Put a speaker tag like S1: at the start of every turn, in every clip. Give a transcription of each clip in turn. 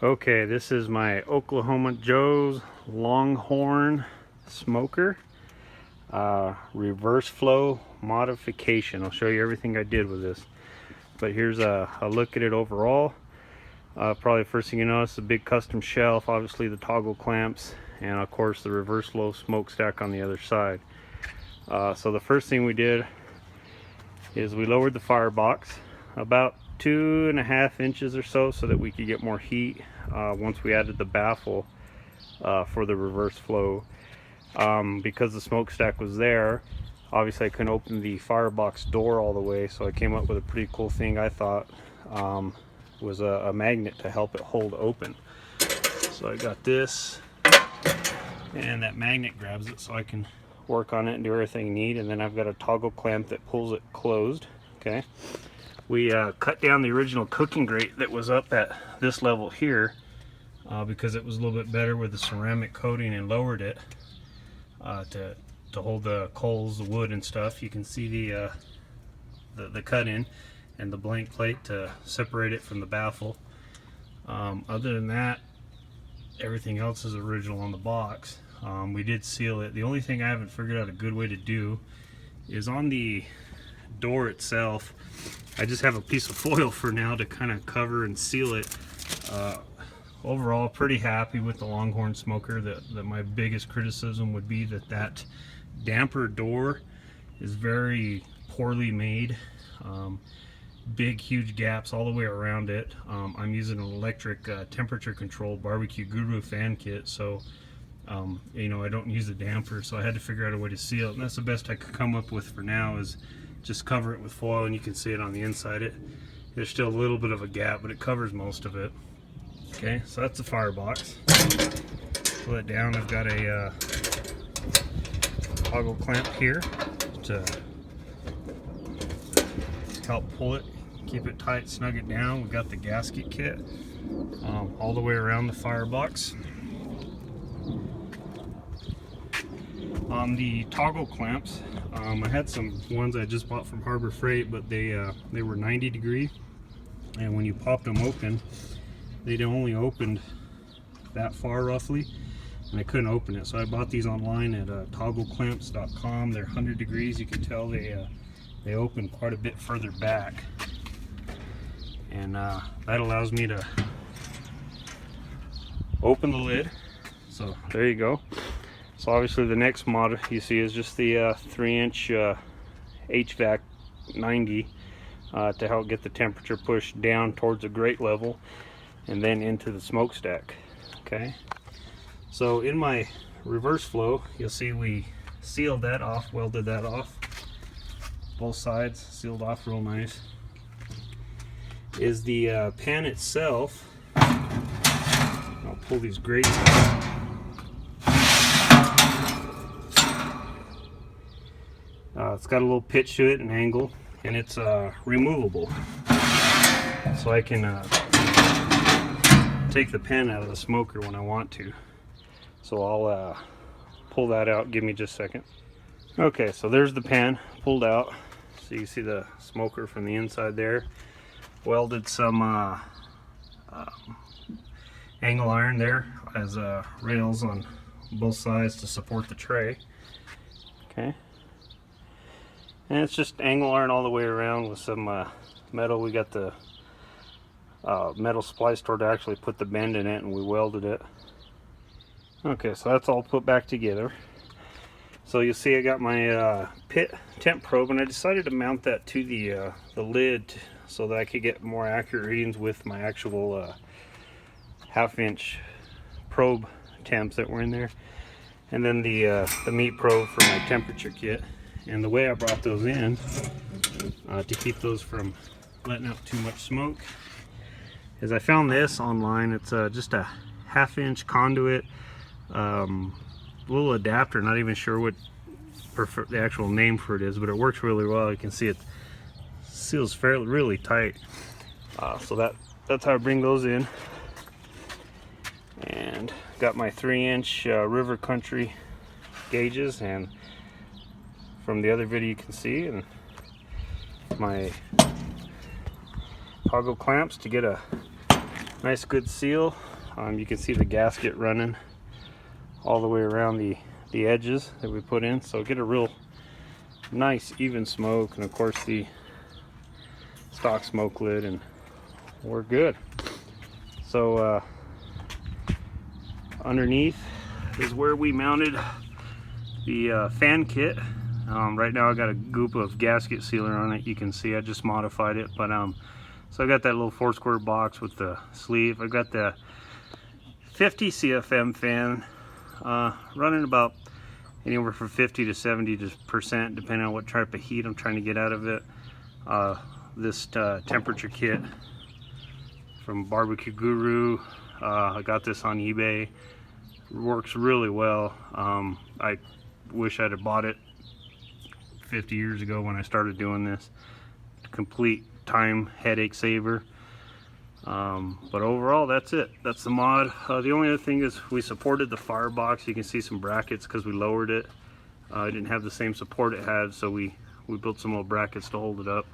S1: Okay, this is my Oklahoma Joe's Longhorn smoker, reverse flow modification. I'll show you everything I did with this. But here's a look at it overall. Probably first thing you notice, the big custom shelf, obviously the toggle clamps, and of course the reverse flow smokestack on the other side. So the first thing we did is we lowered the firebox about 2.5 inches or so that we could get more heat once we added the baffle for the reverse flow. Because the smokestack was there, obviously I couldn't open the firebox door all the way, so I came up with a pretty cool thing I thought was a magnet to help it hold open. So I got this, and that magnet grabs it so I can work on it and do everything I need, and then I've got a toggle clamp that pulls it closed. Okay, we cut down the original cooking grate that was up at this level here because it was a little bit better with the ceramic coating, and lowered it to hold the coals, the wood and stuff. You can see the cut in and the blank plate to separate it from the baffle. Other than that, everything else is original on the box. We did seal it. The only thing I haven't figured out a good way to do is on the door itself. I just have a piece of foil for now to kind of cover and seal it. Overall, pretty happy with the Longhorn smoker. That my biggest criticism would be that damper door is very poorly made. Big huge gaps all the way around it. I'm using an electric temperature controlled barbecue guru fan kit, so you know, I don't use a damper, so I had to figure out a way to seal it, and that's the best I could come up with for now, is just cover it with foil, and you can see it on the inside. There's still a little bit of a gap, but it covers most of it. Okay, so that's the firebox. Pull it down. I've got a toggle clamp here to help pull it, keep it tight, snug it down. We've got the gasket kit all the way around the firebox. On the toggle clamps, I had some ones I just bought from Harbor Freight, but they were 90 degree, and when you popped them open, they'd only opened that far roughly, and I couldn't open it. So I bought these online at toggleclamps.com. They're 100 degrees. You can tell they open quite a bit further back, and that allows me to open the lid. So there you go. So obviously the next mod you see is just the 3-inch HVAC 90 to help get the temperature pushed down towards the grate level and then into the smokestack. Okay, so in my reverse flow, you'll see we sealed that off, welded that off, both sides sealed off real nice. Is the pan itself. I'll pull these grates out. It's got a little pitch to it, an angle, and it's removable, so I can take the pan out of the smoker when I want to. So I'll pull that out. Give me just a second. Okay, so there's the pan pulled out. So you see the smoker from the inside there. Welded some angle iron there as rails on both sides to support the tray. Okay. And it's just angle iron all the way around with some metal. We got the metal splice tool to actually put the bend in it, and we welded it. Okay, so that's all put back together. So you'll see I got my pit temp probe, and I decided to mount that to the lid so that I could get more accurate readings with my actual 1/2-inch probe temps that were in there, and then the meat probe for my temperature kit. And the way I brought those in to keep those from letting out too much smoke is I found this online. It's just a 1/2-inch conduit, little adapter. Not even sure what the actual name for it is, but it works really well. You can see it seals really tight. So that's how I bring those in. And got my 3-inch River Country gauges, and from the other video you can see, and my toggle clamps to get a Nice good seal. You can see the gasket running all the way around the edges that we put in, so get a real nice even smoke, and of course the stock smoke lid, and we're good. So underneath is where we mounted the fan kit. Right now I got a goop of gasket sealer on it. You can see I just modified it, but so I got that little 4-square box with the sleeve. I got the 50 CFM fan running about anywhere from 50 to 70% depending on what type of heat I'm trying to get out of it. This temperature kit from Barbecue Guru, I got this on eBay. It works really well. I wish I'd have bought it 50 years ago when I started doing this. Complete time headache saver. But overall, that's it. That's the mod. The only other thing is we supported the firebox. You can see some brackets because we lowered it. It didn't have the same support it had, so we built some little brackets to hold it up.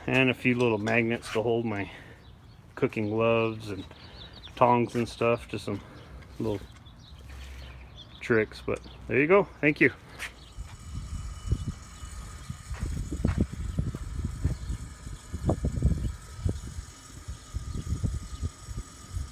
S1: And a few little magnets to hold my cooking gloves and tongs and stuff. Just some little tricks, but there you go. Thank you.